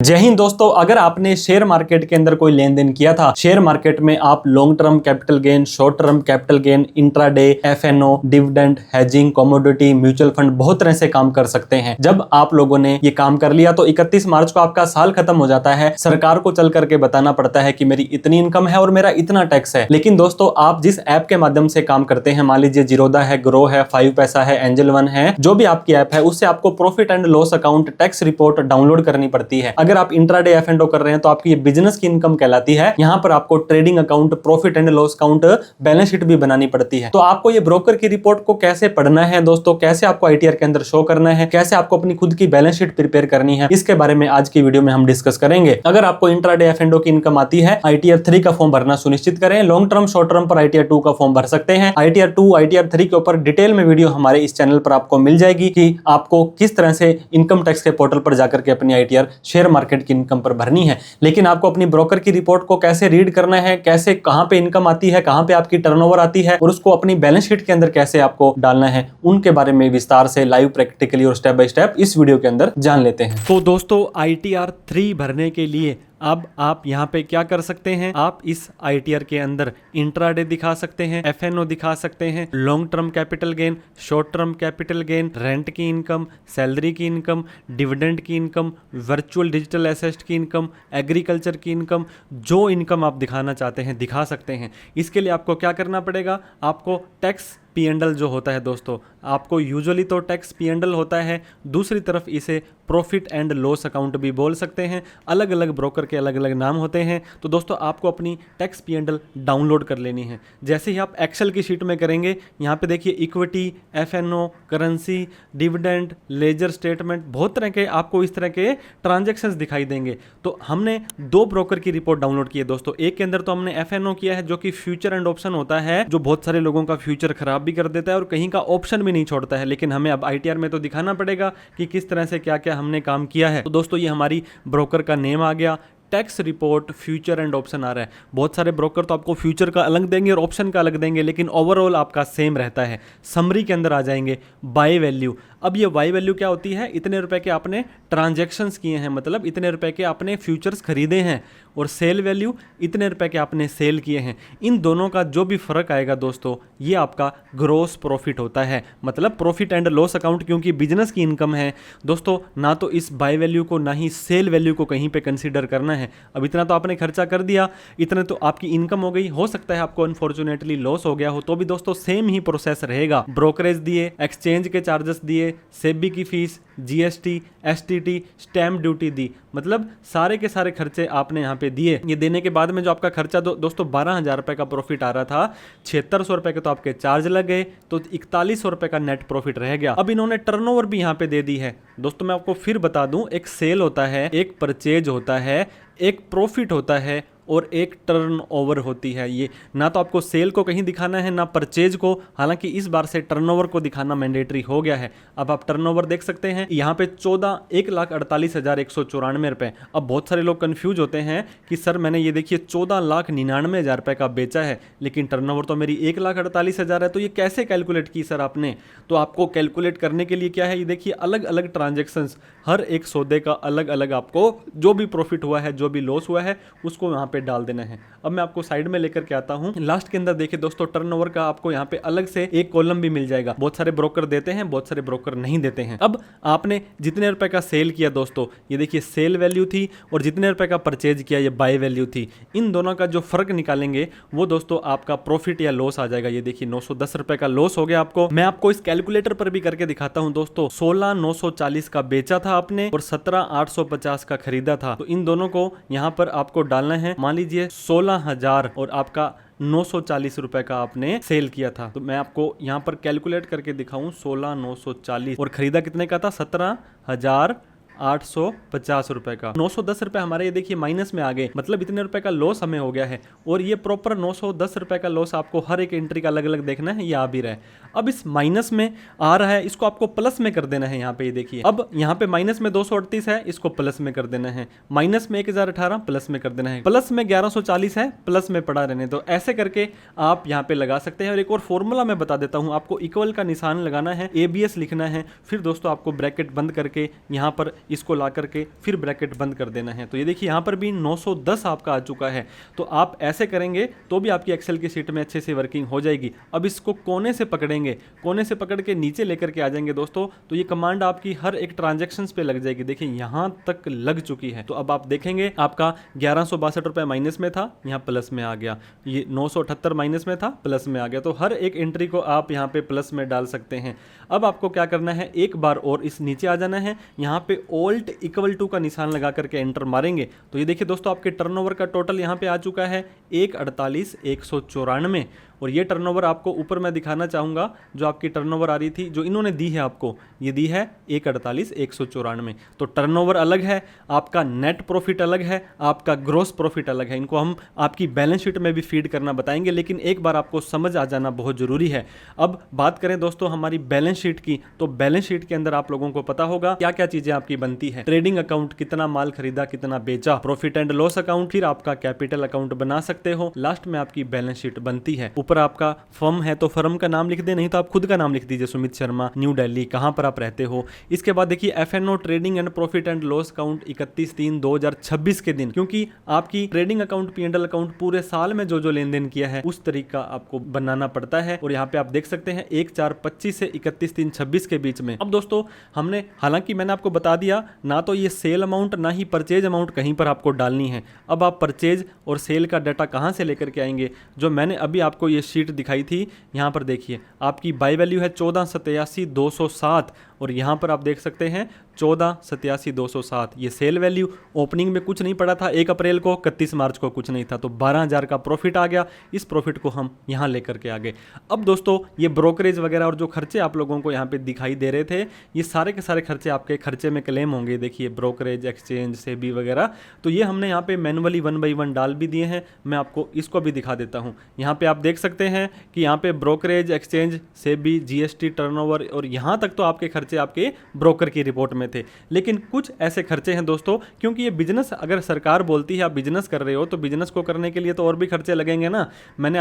जय हिंद दोस्तों, अगर आपने शेयर मार्केट के अंदर कोई लेन देन किया था, शेयर मार्केट में आप long term capital gain, short term capital gain, intraday, FNO, dividend, hedging, commodity, mutual fund, बहुत तरह से काम कर सकते हैं। जब आप लोगों ने ये काम कर लिया तो 31 मार्च को आपका साल खत्म हो जाता है। सरकार को चल करके बताना पड़ता है कि मेरी इतनी इनकम है और मेरा इतना टैक्स है। लेकिन दोस्तों, आप जिस ऐप के माध्यम से काम करते हैं, मान लीजिए जीरोधा है, ग्रो है, 5 पैसा है, एंजल वन है, जो भी आपकी ऐप है, उससे आपको profit and loss account, tax report download करनी पड़ती है। अगर आप इंट्राडे एफ&ओ कर रहे हैं तो आपकी ये बिजनेस की इनकम कहलाती है। यहां पर आपको trading account, profit and loss account, balance sheet भी बनानी पड़ती है। तो आपको ये ब्रोकर की रिपोर्ट को कैसे पढ़ना है दोस्तों, कैसे आपको आईटीआर के अंदर शो करना है, कैसे आपको अपनी खुद की बैलेंस शीट प्रिपेयर करनी है, इसके बारे में आज की वीडियो में हम डिस्कस करेंगे। अगर आपको इंट्राडे एफ&ओ की इनकम आती है, आईटीआर 3 का फॉर्म भरना सुनिश्चित करें। लॉन्ग टर्म, शॉर्ट टर्म पर आईटीआर 2 का फॉर्म भर सकते हैं। आईटीआर 2, आईटीआर 3 के ऊपर डिटेल में वीडियो हमारे इस चैनल पर आपको मिल जाएगी कि आपको किस तरह से इनकम टैक्स के पोर्टल पर जाकर के अपनी आईटीआर शेयर मार्केट की इनकम पर भरनी है। लेकिन आपको अपनी ब्रोकर की रिपोर्ट को कैसे रीड करना है, कैसे कहां पे इनकम आती है, कहां पे आपकी टर्नओवर आती है और उसको अपनी बैलेंस शीट के अंदर कैसे आपको डालना है, उनके बारे में विस्तार से लाइव, प्रैक्टिकली और स्टेप बाय स्टेप इस वीडियो के अंदर जान लेते हैं। तो दोस्तों, आईटीआर 3 भरने के लिए अब आप यहाँ पे क्या कर सकते हैं, आप इस आईटीआर के अंदर इंट्राडे दिखा सकते हैं, एफएनओ दिखा सकते हैं, long term capital gain, short term capital gain, rent की इनकम, सैलरी की इनकम, डिविडेंड की इनकम, वर्चुअल डिजिटल एसेट की इनकम, एग्रीकल्चर की इनकम, जो इनकम आप दिखाना चाहते हैं दिखा सकते हैं। इसके लिए आपको क्या करना पड़ेगा, आपको टैक्स पी&एल जो होता है दोस्तों, आपको यूजुअली तो टैक्स पी&एल होता है, दूसरी तरफ इसे प्रॉफिट एंड लॉस अकाउंट भी बोल सकते हैं। अलग अलग ब्रोकर के अलग अलग नाम होते हैं। तो दोस्तों, आपको अपनी टैक्स पी&एल डाउनलोड कर लेनी है। जैसे ही आप एक्सेल की शीट में करेंगे, यहाँ पे देखिए equity, FNO, currency, dividend, ledger statement, बहुत तरह के आपको इस तरह के ट्रांजेक्शन्स दिखाई देंगे। तो हमने 2 ब्रोकर की रिपोर्ट डाउनलोड की है दोस्तों। एक के अंदर तो हमने एफएनओ किया है, जो कि फ्यूचर एंड ऑप्शन होता है, जो बहुत सारे लोगों का फ्यूचर खराब भी कर देता है और कहीं का ऑप्शन भी नहीं छोड़ता है। लेकिन हमें अब आईटीआर में तो दिखाना पड़ेगा कि किस तरह से क्या क्या हमने काम किया है। तो दोस्तों, ये हमारी ब्रोकर का नेम आ गया, tax report, future and option आ रहा है। बहुत सारे ब्रोकर तो आपको फ्यूचर का अलग देंगे और ऑप्शन का अलग देंगे, लेकिन ओवरऑल आपका सेम रहता है। समरी के अंदर आ जाएंगे बाय वैल्यू। अब ये बाय वैल्यू क्या होती है, इतने रुपए के आपने ट्रांजैक्शंस किए हैं, मतलब इतने रुपए के आपने फ्यूचर्स खरीदे हैं, और सेल वैल्यू, इतने रुपए के आपने सेल किए हैं। इन दोनों का जो भी फर्क आएगा दोस्तों, ये आपका ग्रॉस प्रॉफिट होता है, मतलब प्रॉफिट एंड लॉस अकाउंट। क्योंकि बिजनेस की इनकम है दोस्तों, ना तो इस बाय वैल्यू को ना ही सेल वैल्यू को कहीं पे कंसीडर करना है। अब इतना तो आपने खर्चा कर दिया, इतने तो आपकी इनकम हो गई। हो सकता है आपको अनफॉर्चुनेटली लॉस हो गया हो, तो भी दोस्तों सेम ही प्रोसेस रहेगा। ब्रोकरेज दिए, एक्सचेंज के चार्जेस दिए, सेबी की fees, GST, STT, stamp duty दी, मतलब सारे के सारे खर्चे आपने यहाँ पे दिए। ये देने के बाद में जो आपका खर्चा दोस्तों 12,000 रुपए का प्रॉफिट आ रहा था, 7600 रुपए के तो आपके चार्ज लग गए, तो 4100 रुपए का नेट प्रॉफिट रह गया। अब इन्होंने टर्नओवर भी यहाँ पे दे दी है दोस्तों। मैं आपको फिर बता दूं, एक सेल होता है, एक परचेज होता है, एक प्रॉफिट होता है और एक टर्नओवर होती है। ये ना तो आपको सेल को कहीं दिखाना है, ना परचेज को। हालांकि इस बार से टर्नओवर को दिखाना मैंडेटरी हो गया है। अब आप टर्नओवर देख सकते हैं, यहाँ पे 1,48,194 रुपए। अब बहुत सारे लोग कंफ्यूज होते हैं कि सर मैंने ये देखिए 14,99,000 रुपए का बेचा है, लेकिन टर्नओवर तो मेरी 1,48,000 है, तो ये कैसे कैलकुलेट की सर आपने? तो आपको कैलकुलेट करने के लिए क्या है, ये देखिए अलग अलग ट्रांजेक्शन्स, हर एक सौदे का अलग अलग आपको जो भी प्रॉफिट हुआ है, जो भी लॉस हुआ है, उसको यहाँ पे डाल देना है। अब मैं आपको साइड में लेकर के आता हूं। लास्ट के अंदर देखिए दोस्तों, टर्नओवर का आपको यहाँ पे अलग से एक कॉलम भी मिल जाएगा। बहुत सारे ब्रोकर देते हैं, बहुत सारे ब्रोकर नहीं देते हैं। अब आपने जितने रुपए का सेल किया दोस्तों, ये देखिए सेल वैल्यू थी, और जितने रुपए का परचेज किया ये बाय वैल्यू थी। इन दोनों का जो फर्क निकालेंगे वो दोस्तों आपका प्रॉफिट या लॉस आ जाएगा। ये देखिए 910 रुपए का लॉस हो गया आपको। मैं आपको इस कैलकुलेटर पर भी करके दिखाता हूं दोस्तों। 16,940 का बेचा था आपने और 17,850 का खरीदा था। तो इन दोनों को यहाँ पर आपको डालना है। मान लीजिए 16,000 और आपका 940 रुपए का आपने सेल किया था। तो मैं आपको यहाँ पर कैलकुलेट करके दिखाऊं, 16,940 और खरीदा कितने का था, 17,850 रुपए का। 910 रुपए हमारे ये देखिए माइनस में आ गए, मतलब इतने रुपए का लॉस हमें हो गया है। और ये प्रॉपर 910 रुपए का लॉस आपको हर एक एंट्री का अलग अलग देखना है, ये आ भी रहा है। अब इस माइनस में आ रहा है, इसको आपको प्लस में कर देना है। यहाँ पे ये देखिए, अब यहाँ पे माइनस में 238 है, इसको प्लस में कर देना है। माइनस में 1018 प्लस में कर देना है। प्लस में 1140 है, प्लस में पड़ा रहने। तो ऐसे करके आप यहाँ पे लगा सकते हैं। और एक और फॉर्मूला मैं बता देता हूँ, आपको इक्वल का निशान लगाना है, एबीएस लिखना है, फिर दोस्तों आपको ब्रैकेट बंद करके यहाँ पर इसको ला करके फिर ब्रैकेट बंद कर देना है। तो ये देखिए यहाँ पर भी 910 आपका आ चुका है। तो आप ऐसे करेंगे तो भी आपकी एक्सेल की शीट में अच्छे से वर्किंग हो जाएगी। अब इसको कोने से पकड़ेंगे, कोने से पकड़ के नीचे लेकर के आ जाएंगे दोस्तों, तो ये कमांड आपकी हर एक ट्रांजेक्शन्स पे लग जाएगी। देखिए यहाँ तक लग चुकी है। तो अब आप देखेंगे आपका 1162 रुपये माइनस में था, यहाँ प्लस में आ गया। ये 978 माइनस में था, प्लस में आ गया। तो हर एक एंट्री को आप यहाँ पे प्लस में डाल सकते हैं। अब आपको क्या करना है, एक बार और इस नीचे आ जाना है, यहाँ पे ऑल्ट इक्वल टू का निशान लगा करके एंटर मारेंगे। तो ये देखिए दोस्तों आपके टर्नओवर का टोटल यहाँ पे आ चुका है 148,194। और ये टर्नओवर आपको ऊपर मैं दिखाना चाहूँगा, जो आपकी टर्नओवर आ रही थी, जो इन्होंने दी है आपको, ये दी है 148,194। तो टर्नओवर अलग है, आपका नेट प्रॉफिट अलग है, आपका ग्रॉस प्रॉफिट अलग है। इनको हम आपकी बैलेंस शीट में भी फीड करना बताएंगे, लेकिन एक बार आपको समझ आ जाना बहुत जरूरी है। अब बात करें दोस्तों हमारी बैलेंस शीट की, तो बैलेंस शीट के अंदर आप लोगों को पता होगा क्या क्या चीजें आपकी बनती है। ट्रेडिंग अकाउंट, कितना माल खरीदा कितना बेचा, प्रॉफिट एंड लॉस अकाउंट, फिर आपका कैपिटल अकाउंट बना सकते हो, लास्ट में आपकी बैलेंस शीट बनती है। ऊपर आपका फर्म है तो फर्म का नाम लिख दे, नहीं तो आप खुद का नाम लिख दीजिए, सुमित शर्मा, न्यू दिल्ली, कहां पर आप रहते हो। इसके बाद देखिए FNO, trading and profit and loss account 31/3/2026 के दिन, क्योंकि आपकी ट्रेडिंग अकाउंट, पीएनएल अकाउंट पूरे साल में जो जो लेन देन किया है उस तरीका आपको बनाना पड़ता है। और यहाँ पे आप देख सकते हैं 1/4/25 से 31/3/26 के बीच में। अब दोस्तों हमने, हालांकि मैंने आपको बता दिया, ना तो ये सेल अमाउंट ना ही परचेज अमाउंट कहीं पर आपको डालनी है। अब आप परचेज और सेल का डाटा कहाँ से लेकर के आएंगे, जो मैंने अभी आपको ये शीट दिखाई थी, यहाँ पर देखिए आपकी बाय वैल्यू है 14,87,207 और यहाँ पर आप देख सकते हैं 14,87,207। ये सेल वैल्यू, ओपनिंग में कुछ नहीं पड़ा था 1 अप्रैल को, 31 मार्च को कुछ नहीं था, तो 12,000 का प्रॉफिट आ गया। इस प्रॉफिट को हम यहाँ लेकर के आ गए। अब दोस्तों ये ब्रोकरेज वगैरह और जो खर्चे आप लोगों को यहाँ पे दिखाई दे रहे थे, ये सारे के सारे खर्चे आपके खर्चे में क्लेम होंगे। देखिए ब्रोकरेज, एक्सचेंज, सेबी वगैरह, तो ये हमने यहाँ पे मैनुअली 1 बाई 1 डाल भी दिए हैं। मैं आपको इसको भी दिखा देता हूँ। यहाँ पे आप देख सकते हैं कि यहाँ पे brokerage, exchange, SEBI, GST, turnover और यहाँ तक तो आपके खर्चे आपके ब्रोकर की रिपोर्ट में थे। लेकिन कुछ ऐसे खर्चे हैं दोस्तों, क्योंकि ये बिजनेस, अगर सरकार बोलती है आप बिजनेस कर रहे हो, तो बिजनेस को करने के लिए तो और भी खर्चे लगेंगे ना। मैंने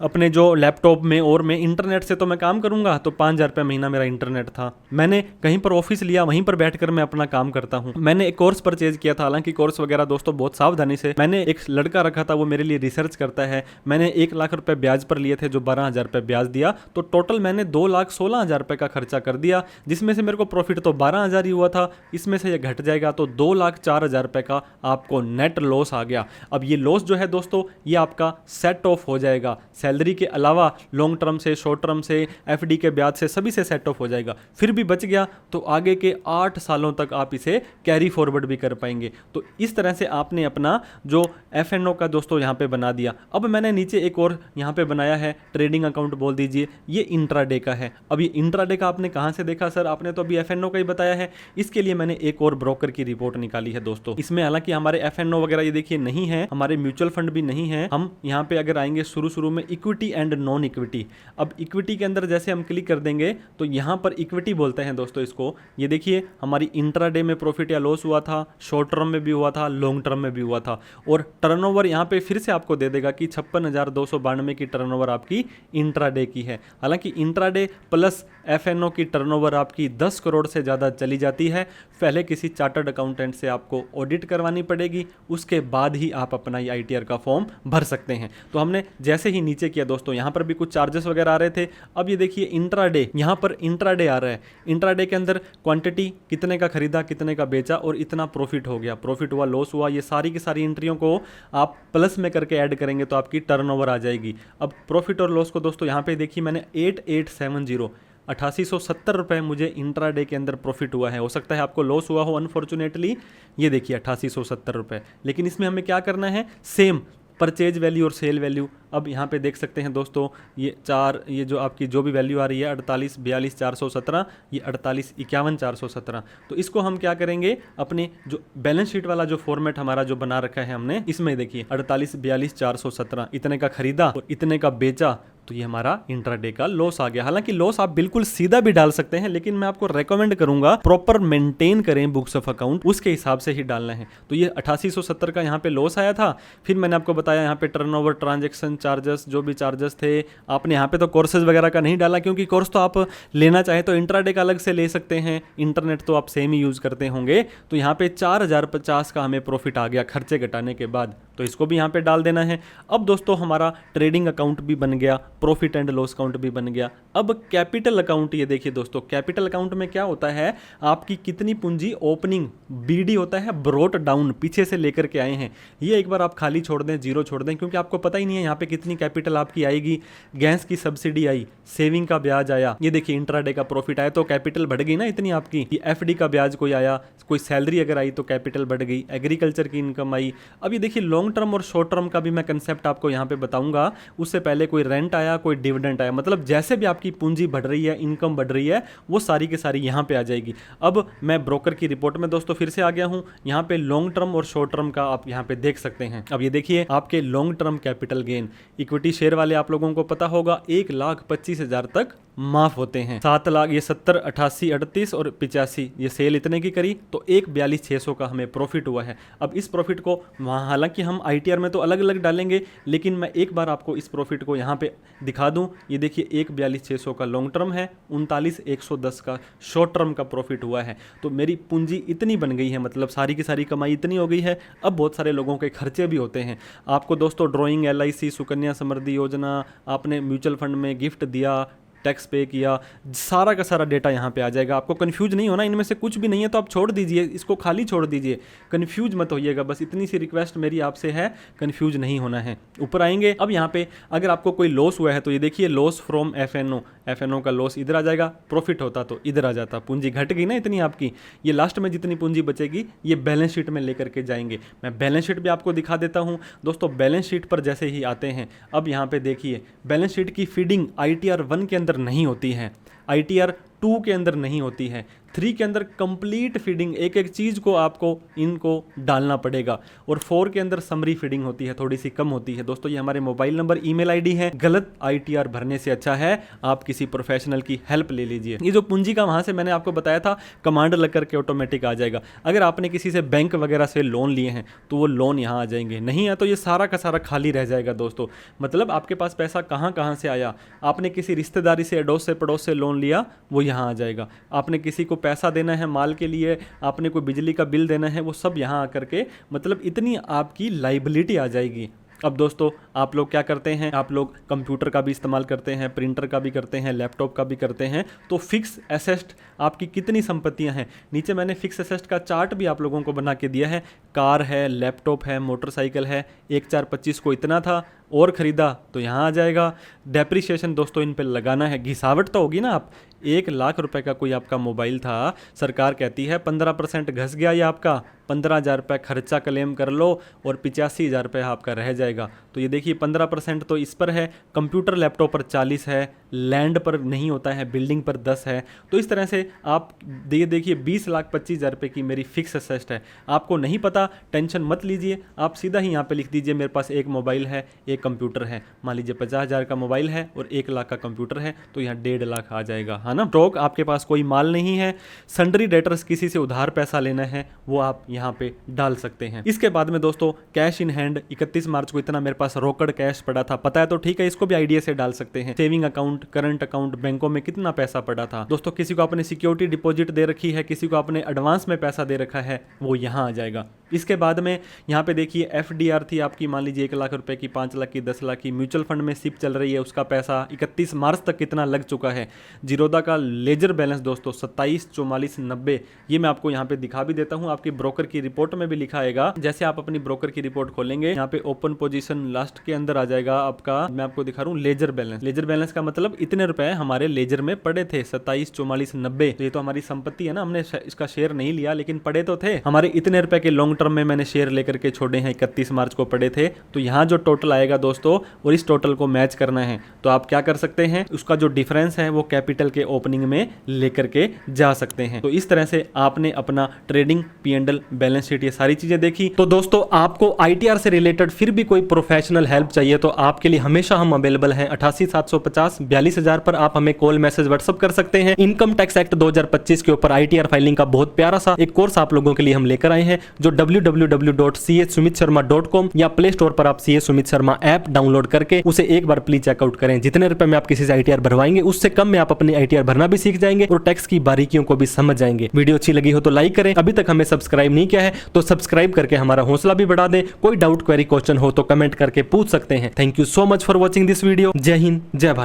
अपने जो लैपटॉप में और मैं इंटरनेट से तो मैं काम करूंगा, तो 5,000 रुपये महीना मेरा इंटरनेट था। मैंने कहीं पर ऑफिस लिया, वहीं पर बैठकर मैं अपना काम करता हूँ। मैंने एक कोर्स परचेज किया था, हालांकि कोर्स वगैरह दोस्तों बहुत सावधानी से, मैंने एक लड़का रखा था वो मेरे लिए रिसर्च करता है। मैंने 1 लाख रुपए ब्याज पर लिए थे, जो 12,000 रुपये ब्याज दिया, तो टोटल मैंने 2,16,000 रुपये का खर्चा कर दिया, जिसमें से मेरे को प्रॉफिट तो 12,000 ही हुआ था। इसमें से ये घट जाएगा तो 2,04,000 रुपये का आपको नेट लॉस आ गया। अब ये लॉस जो है दोस्तों, ये आपका सेट ऑफ हो जाएगा, सैलरी के अलावा लॉन्ग टर्म से, शॉर्ट टर्म से, एफडी के ब्याज से, सभी से सेट ऑफ हो जाएगा। फिर भी बच गया तो आगे के 8 सालों तक आप इसे कैरी फॉरवर्ड भी कर पाएंगे। तो इस तरह से आपने अपना जो एफएनओ का दोस्तों यहाँ पे बना दिया। अब मैंने नीचे एक और यहाँ पे बनाया है, ट्रेडिंग अकाउंट बोल दीजिए, ये इंट्राडे का है। अब ये इंट्राडे का आपने कहाँ से देखा सर, आपने तो अभी एफएनओ का ही बताया है। इसके लिए मैंने एक और ब्रोकर की रिपोर्ट निकाली है दोस्तों। इसमें हालांकि हमारे एफएनओ वगैरह ये देखिए नहीं है, हमारे म्यूचुअल फंड भी नहीं है। हम यहाँ पे अगर आएंगे शुरू में इक्विटी एंड नॉन इक्विटी, अब इक्विटी के अंदर जैसे हम क्लिक कर देंगे तो यहाँ पर इक्विटी बोलते हैं दोस्तों इसको। ये देखिए हमारी इंट्राडे में प्रॉफिट या लॉस हुआ था, शॉर्ट टर्म में भी हुआ था, लॉन्ग टर्म में भी हुआ था। और टर्नओवर यहाँ पे फिर से आपको दे देगा कि 56,292 की टर्नओवर आपकी इंट्राडे की है। हालांकि इंट्राडे प्लस एफएनओ की टर्नओवर आपकी 10 करोड़ से ज़्यादा चली जाती है। पहले किसी चार्टर्ड अकाउंटेंट से आपको ऑडिट करवानी पड़ेगी, उसके बाद ही आप अपना ये आईटीआर का फॉर्म भर सकते हैं। तो हमने जैसे ही नीचे किया दोस्तों, यहाँ पर भी कुछ चार्जेस वगैरह आ रहे थे। अब ये देखिए इंट्राडे, यहाँ पर इंट्राडे आ रहा है। इंट्राडे के अंदर क्वांटिटी कितने का खरीदा, कितने का बेचा और इतना प्रॉफिट हो गया, प्रॉफिट हुआ, लॉस हुआ, ये सारी की सारी एंट्रियों को आप प्लस में करके ऐड करेंगे तो आपकी टर्नओवर आ जाएगी। अब प्रॉफिट और लॉस को दोस्तों यहाँ पे देखिए मैंने 8870 8870 रुपये मुझे इंट्राडे के अंदर प्रॉफिट हुआ है। हो सकता है आपको लॉस हुआ हो अनफॉर्चुनेटली, ये देखिए 8870 रुपये। लेकिन इसमें हमें क्या करना है, सेम परचेज वैल्यू और सेल वैल्यू। अब यहाँ पे देख सकते हैं दोस्तों, ये जो आपकी जो भी वैल्यू आ रही है 48,42,417, ये 48,51,417। तो इसको हम क्या करेंगे, अपने जो बैलेंस शीट वाला जो फॉर्मेट हमारा जो बना रखा है हमने, इसमें देखिए 48,42,417 इतने का खरीदा और इतने का बेचा, तो ये हमारा इंट्राडे का लॉस आ गया। हालांकि लॉस आप बिल्कुल सीधा भी डाल सकते हैं, लेकिन मैं आपको रेकमेंड करूंगा प्रॉपर मेंटेन करें बुक्स ऑफ अकाउंट, उसके हिसाब से ही डालना है। तो ये 8870 का यहाँ पे लॉस आया था। फिर मैंने आपको बताया यहाँ पे टर्नओवर, ट्रांजैक्शन, चार्जेस, जो भी चार्जेस थे आपने यहाँ पे तो कोर्सेज वगैरह का नहीं डाला, क्योंकि कोर्स तो आप लेना चाहे तो इंट्राडे का अलग से ले सकते हैं, इंटरनेट तो आप सेम ही यूज़ करते होंगे। तो यहाँ पे 4050 का हमें प्रॉफिट आ गया खर्चे घटाने के बाद, तो इसको भी यहाँ पे डाल देना है। अब दोस्तों हमारा ट्रेडिंग अकाउंट भी बन गया, प्रॉफिट एंड लॉस अकाउंट भी बन गया। अब कैपिटल अकाउंट, ये देखिए दोस्तों, कैपिटल अकाउंट में क्या होता है, आपकी कितनी पूंजी ओपनिंग बीडी होता है, ब्रोट डाउन, पीछे से लेकर के आए हैं, ये एक बार आप खाली छोड़ दें, जीरो छोड़ दें, क्योंकि आपको पता ही नहीं है यहाँ पे कितनी कैपिटल आपकी आएगी। गैस की सब्सिडी आई, सेविंग का ब्याज आया, ये देखिए इंट्राडे का प्रॉफिट आया तो कैपिटल बढ़ गई ना इतनी आपकी। एफडी का ब्याज कोई आया, कोई सैलरी अगर आई तो कैपिटल बढ़ गई, एग्रीकल्चर की इनकम आई। अब ये देखिए लॉन्ग टर्म और शॉर्ट टर्म का भी मैं कंसेप्ट आपको यहाँ पे बताऊंगा, उससे पहले कोई रेंट आया, कोई डिविडेंड आया, मतलब जैसे भी आपकी पूंजी बढ़ रही है, इनकम बढ़ रही है, वो सारी की सारी यहाँ पे आ जाएगी। अब मैं ब्रोकर की रिपोर्ट में दोस्तों फिर से आ गया हूँ, यहाँ पे लॉन्ग टर्म और शॉर्ट टर्म का आप यहाँ पे देख सकते हैं। अब ये देखिए आपके long term capital gain, equity share वाले आप लोगों को पता होगा 1,25,000 तक माफ होते हैं। 7 लाख, ये 70, 88, 38 और 85, ये सेल इतने की करी तो 1,42,600 का हमें प्रॉफिट हुआ है। अब इस प्रॉफिट को हालांकि हम आईटीआर में तो अलग अलग डालेंगे, लेकिन मैं एक बार आपको इस प्रॉफिट को यहाँ पे दिखा दूं। ये देखिए 1,42,600 का लॉन्ग टर्म है, 39,110 का शॉर्ट टर्म का प्रॉफिट हुआ है। तो मेरी पूंजी इतनी बन गई है, मतलब सारी की सारी कमाई इतनी हो गई है। अब बहुत सारे लोगों के खर्चे भी होते हैं। आपको दोस्तों ड्रॉइंग, LIC, सुकन्या समृद्धि योजना, आपने म्यूचुअल फंड में गिफ्ट दिया, टैक्स पे किया, सारा का सारा डेटा यहाँ पे आ जाएगा। आपको कंफ्यूज नहीं होना, इनमें से कुछ भी नहीं है तो आप छोड़ दीजिए, इसको खाली छोड़ दीजिए, कंफ्यूज मत होइएगा, बस इतनी सी रिक्वेस्ट मेरी आपसे है, कंफ्यूज नहीं होना है। ऊपर आएंगे, अब यहाँ पे अगर आपको कोई लॉस हुआ है तो ये देखिए लॉस फ्रॉम एफएनओ का लॉस इधर आ जाएगा, प्रॉफिट होता तो इधर आ जाता। पूंजी घट गई ना इतनी आपकी, ये लास्ट में जितनी पूंजी बचेगी ये बैलेंस शीट में लेकर के जाएंगे। मैं बैलेंस शीट भी आपको दिखा देता हूँ दोस्तों। बैलेंस शीट पर जैसे ही आते हैं, अब यहाँ पे देखिए बैलेंस शीट की फीडिंग ITR 1 के अंदर नहीं होती है, ITR 2 के अंदर नहीं होती है, 3 के अंदर कंप्लीट फीडिंग, एक एक चीज़ को आपको इनको डालना पड़ेगा, और 4 के अंदर समरी फीडिंग होती है, थोड़ी सी कम होती है। दोस्तों ये हमारे मोबाइल नंबर, ईमेल आईडी है। गलत ITR भरने से अच्छा है आप किसी प्रोफेशनल की हेल्प ले लीजिए। ये जो पूंजी का वहाँ से मैंने आपको बताया था, कमांड लग करके ऑटोमेटिक आ जाएगा। अगर आपने किसी से बैंक वगैरह से लोन लिए हैं तो वो लोन यहाँ आ जाएंगे, नहीं है तो ये सारा का सारा खाली रह जाएगा दोस्तों। मतलब आपके पास पैसा कहाँ कहाँ से आया, आपने किसी रिश्तेदारी से, अड़ोस से, पड़ोस से लोन लिया, वो यहाँ आ जाएगा। आपने किसी को पैसा देना है माल के लिए, आपने कोई बिजली का बिल देना है, वो सब यहाँ आकर के, मतलब इतनी आपकी लाइबिलिटी आ जाएगी। अब दोस्तों आप लोग क्या करते हैं, आप लोग कंप्यूटर का भी इस्तेमाल करते हैं, प्रिंटर का भी करते हैं, लैपटॉप का भी करते हैं, तो फिक्स एसेट आपकी कितनी संपत्तियां हैं, नीचे मैंने फिक्स एसेट का चार्ट भी आप लोगों को बना के दिया है। कार है, लैपटॉप है, मोटरसाइकिल है, 1,425 को इतना था और ख़रीदा तो यहाँ आ जाएगा। डेप्रिसिएशन दोस्तों इन पे लगाना है, घिसावट तो होगी ना। आप 1,00,000 रुपए का कोई आपका मोबाइल था, सरकार कहती है 15% घस गया, ये आपका 15,000 रुपये खर्चा क्लेम कर लो और 85,000 रुपये आपका रह जाएगा। तो ये देखिए 15% तो इस पर है, कंप्यूटर लैपटॉप पर 40 है, लैंड पर नहीं होता है, बिल्डिंग पर 10 है। तो इस तरह से आप ये देखिए 20,25,000 रुपये की मेरी फिक्स एसेट है। आपको नहीं पता, टेंशन मत लीजिए, आप सीधा ही यहाँ पे लिख दीजिए मेरे पास एक मोबाइल है, एक कंप्यूटर है। मान लीजिए 50,000 का मोबाइल है और 1,00,000 का कंप्यूटर है, तो यहाँ 1,50,000 आ जाएगा, है ना। स्टॉक आपके पास कोई माल नहीं है, सन्ड्री डेटर्स, किसी से उधार पैसा लेना है, वो आप यहाँ पे डाल सकते हैं। इसके बाद में दोस्तों कैश इन हैंड, 31 मार्च को इतना मेरे पास रोकड़ कैश पड़ा था, पता है तो ठीक है, इसको भी आइडिया से डाल सकते हैं। सेविंग अकाउंट, करंट अकाउंट, बैंकों में कितना पैसा पड़ा था दोस्तों। किसी को आपने सिक्योरिटी डिपॉजिट दे रखी है, किसी को आपने एडवांस में पैसा दे रखा है, वो यहाँ आ जाएगा। इसके बाद में यहाँ पे देखिए FDR थी आपकी, मान लीजिए 1,00,000 रुपए की, 5,00,000 की, 10,00,000 की, म्यूचुअल फंड में सिप चल रही है, उसका पैसा 31 मार्च तक कितना लग चुका है। जीरोधा का लेजर बैलेंस दोस्तों 27,44,90, ये मैं आपको यहाँ पे दिखा भी देता हूँ, आपकी ब्रोकर की रिपोर्ट में भी लिखा आएगा। जैसे आप अपनी ब्रोकर की रिपोर्ट खोलेंगे, यहाँ पे ओपन पोजीशन लास्ट के अंदर आ जाएगा आपका, मैं आपको दिखा रहा हूँ लेजर बैलेंस। लेजर बैलेंस का मतलब इतने रुपए हमारे लेजर में पड़े थे, 27,44,90। तो ये तो हमारी संपत्ति है ना, हमने इसका शेयर नहीं लिया लेकिन पड़े तो थे हमारे। इतने रुपए के लॉन्ग टर्म में मैंने शेयर लेकर के छोड़े हैं, 31 मार्च को पड़े थे। तो यहाँ जो टोटल आएगा दोस्तों, और इस टोटल को मैच करना है, तो आप क्या कर सकते हैं, उसका जो डिफरेंस है वो कैपिटल के ओपनिंग में लेकर के जा सकते हैं। तो इस तरह से आपने अपना ट्रेडिंग, P&L, बैलेंस शीट, ये सारी चीजें देखी। तो दोस्तों आपको ITR से रिलेटेड फिर भी कोई प्रोफेशनल हेल्प चाहिए तो आपके लिए हमेशा हम अवेलेबल हैं। 88 750 46,000 पर आप हमें कॉल मैसेज व्हाट्सअप कर सकते हैं। इनकम टैक्स एक्ट 2025 के ऊपर ITR फाइलिंग का बहुत प्यारा सा एक कोर्स आप लोगों के लिए हम लेकर आए हैं, जो www.csumitsharma.com या प्ले स्टोर पर आप CS Sumit Sharma app download करके उसे एक बार प्लीज चेकआउट करें। जितने रुपए में आप किसी से ITR भरवाएंगे उससे कम में आप अपनी ITR भरना भी सीख जाएंगे और टैक्स की बारीकियों को भी समझ जाएंगे। वीडियो अच्छी लगी हो तो लाइक करें, अभी तक हमें सब्सक्राइब नहीं किया है तो सब्सक्राइब करके हमारा हौसला भी बढ़ा दें। कोई डाउट क्वेरी क्वेश्चन हो तो कमेंट करके पूछ सकते हैं। Thank you so much for watching this video. जय हिंद, जय भारत।